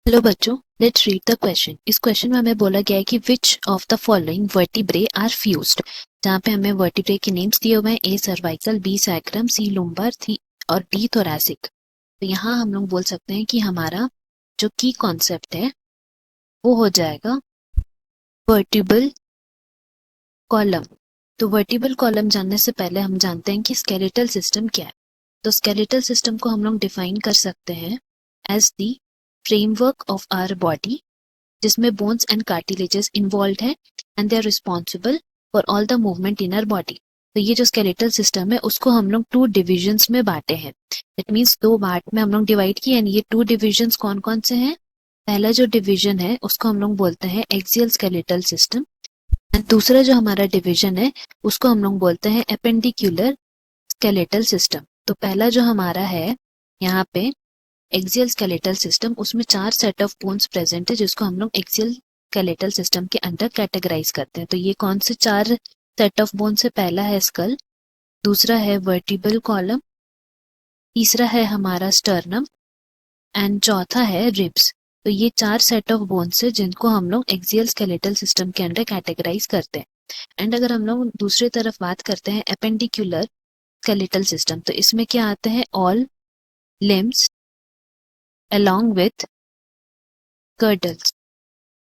Hello बच्चों, let's read the question. इस question में हमें बोला गया है कि which of the following vertebrae are fused. जहाँ पे हमें वर्टिब्रे के नेम्स दिए हुए हैं, A cervical, B sacrum, C lumbar, थी और डी थोरैसिक। तो यहाँ हम लोग बोल सकते हैं कि हमारा जो की कॉन्सेप्ट है वो हो जाएगा वर्टिब्रल कॉलम। तो वर्टिब्रल कॉलम जानने से पहले हम जानते हैं कि स्केलेटल सिस्टम क्या है। तो स्केलेटल सिस्टम को हम लोग डिफाइन कर सकते हैं as the framework of our body, जिसमें बोन्स एंड कार्टिलेजेस इन्वॉल्व है and they are responsible for all the movement in our body. तो ये जो स्केलेटल सिस्टम है उसको हम लोग 2 डिविजन्स में बांटे हैं। इट मीन्स 2 पार्ट में हम लोग डिवाइड किए एंड ये 2 डिविजन्स कौन कौन से हैं। पहला जो डिवीजन है उसको हम लोग बोलते हैं एक्सियल स्केलेटल सिस्टम एंड दूसरा जो हमारा डिवीजन है उसको हम लोग बोलते हैं एपेंडिक्यूलर स्केलेटल सिस्टम। तो पहला जो हमारा है यहाँ पे एक्सियल स्केलेटल सिस्टम, उसमें 4 सेट ऑफ बोन्स प्रेजेंट है जिसको हम लोग एक्सियल स्केलेटल सिस्टम के अंदर कैटेगराइज करते हैं। तो ये कौन से 4 सेट ऑफ बोन से, पहला है स्कल, दूसरा है वर्टिब्रल कॉलम, तीसरा है हमारा स्टर्नम एंड चौथा है रिब्स। तो ये 4 सेट ऑफ बोन्स है जिनको हम लोग एक्सियल स्केलेटल सिस्टम के अंदर कैटेगराइज करते हैं। एंड अगर हम लोग दूसरी तरफ बात करते हैं एपेंडिक्यूलर स्केलेटल सिस्टम, तो इसमें क्या आते हैं all limbs along with girdles।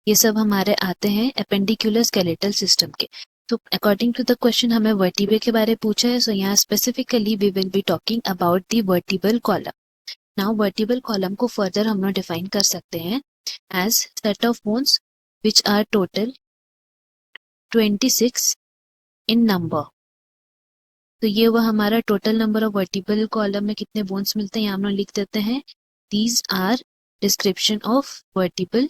ये सब हमारे आते हैं एपेंडिकुलर स्केलेटल सिस्टम के। तो अकॉर्डिंग टू द क्वेश्चन हमें वर्टिब्रे के बारे में पूछा है, सो यहाँ specifically we will be talking about the vertebral column. Now vertebral column को फर्दर हम लोग डिफाइन कर सकते हैं as set of bones which are total 26 in number. तो ये वह हमारा total number of vertebral column में कितने बोन्स मिलते हैं, यहाँ हम लोग लिख देते हैं these are description of vertebral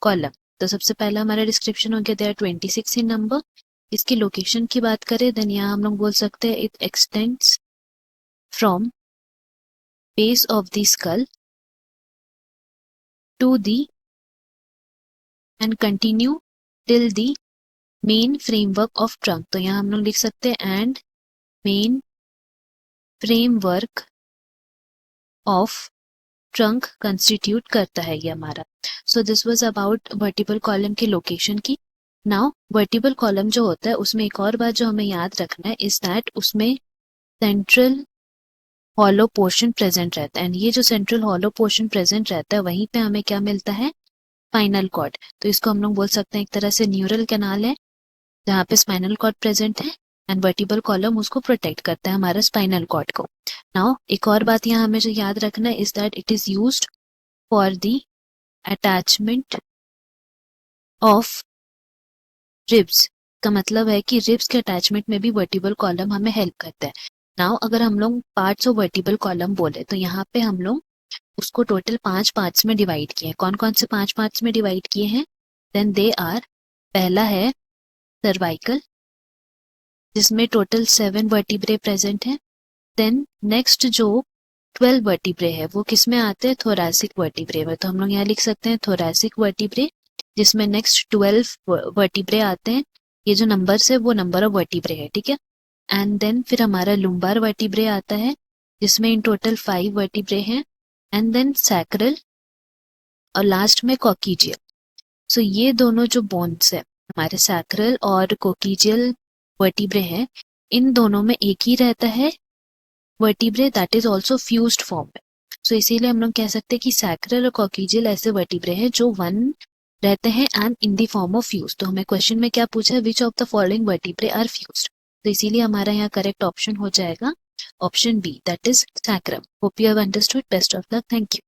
column. तो सबसे पहला हमारा डिस्क्रिप्शन हो गया दे आर 26 इन नंबर। इसकी लोकेशन की बात करें देन यहाँ हम लोग बोल सकते हैं it extends from base of the skull to the end continue till the main framework of trunk. तो यहाँ हम लोग लिख सकते हैं and main framework of trunk constitute करता है ये हमारा। So this was about vertebral column की लोकेशन की। नाउ वर्टिब्रल कॉलम जो होता है उसमें एक और बात जो हमें याद रखना है इज दैट उसमें सेंट्रल हॉलो पोर्शन प्रेजेंट रहता है एंड ये जो सेंट्रल हॉलो पोर्शन प्रेजेंट रहता है वहीं पे हमें क्या मिलता है, स्पाइनल कॉर्ड। तो इसको हम लोग बोल सकते हैं एक तरह से न्यूरल कैनाल है जहाँ पे स्पाइनल कॉर्ड प्रेजेंट है एंड वर्टिब्रल कॉलम उसको प्रोटेक्ट करता है हमारा स्पाइनल कॉर्ड को। नाउ एक और बात यहाँ हमें जो याद रखना है is that it is used for the attachment of ribs. का मतलब है कि रिब्स के अटैचमेंट में भी वर्टिब्रल कॉलम हमें हेल्प करता है। नाउ अगर हम लोग पार्ट्स ऑफ वर्टिब्रल कॉलम बोले तो यहाँ पे हम लोग उसको टोटल 5 पार्ट्स में डिवाइड किए हैं। कौन कौन से 5 पार्ट्स में डिवाइड किए हैं, देन दे आर, पहला है सर्वाइकल जिसमें टोटल 7 वर्टिब्रे प्रेजेंट है। देन नेक्स्ट जो 12 वर्टिब्रे है वो किस में आते हैं, थोरैसिक वर्टिब्रे में। तो हम लोग यहाँ लिख सकते हैं थोरैसिक वर्टिब्रे जिसमें नेक्स्ट 12 वर्टिब्रे आते हैं। ये जो नंबर्स है वो नंबर ऑफ वर्टिब्रे है, ठीक है। एंड देन फिर हमारा लुम्बार वर्टिब्रे आता है जिसमें इन टोटल 5 वर्टिब्रे हैं एंड देन सैक्रल और लास्ट में कॉकीजियल। सो ये दोनों जो बोन्स है हमारे सैक्रल और कोकीजियल वर्टिब्रे हैं, इन दोनों में एक ही रहता है vertebrae that is also fused form में। सो इसीलिए हम लोग कह सकते हैं कि सैक्रल और कॉकीजियल ऐसे वर्टिब्रे हैं जो वन रहते हैं and in the form of fuse. तो हमें क्वेश्चन में क्या पूछा है, which of the following vertebrae are fused. तो इसीलिए हमारा यहाँ करेक्ट ऑप्शन हो जाएगा option B that is sacrum. Hope you have understood. Best of luck, thank you.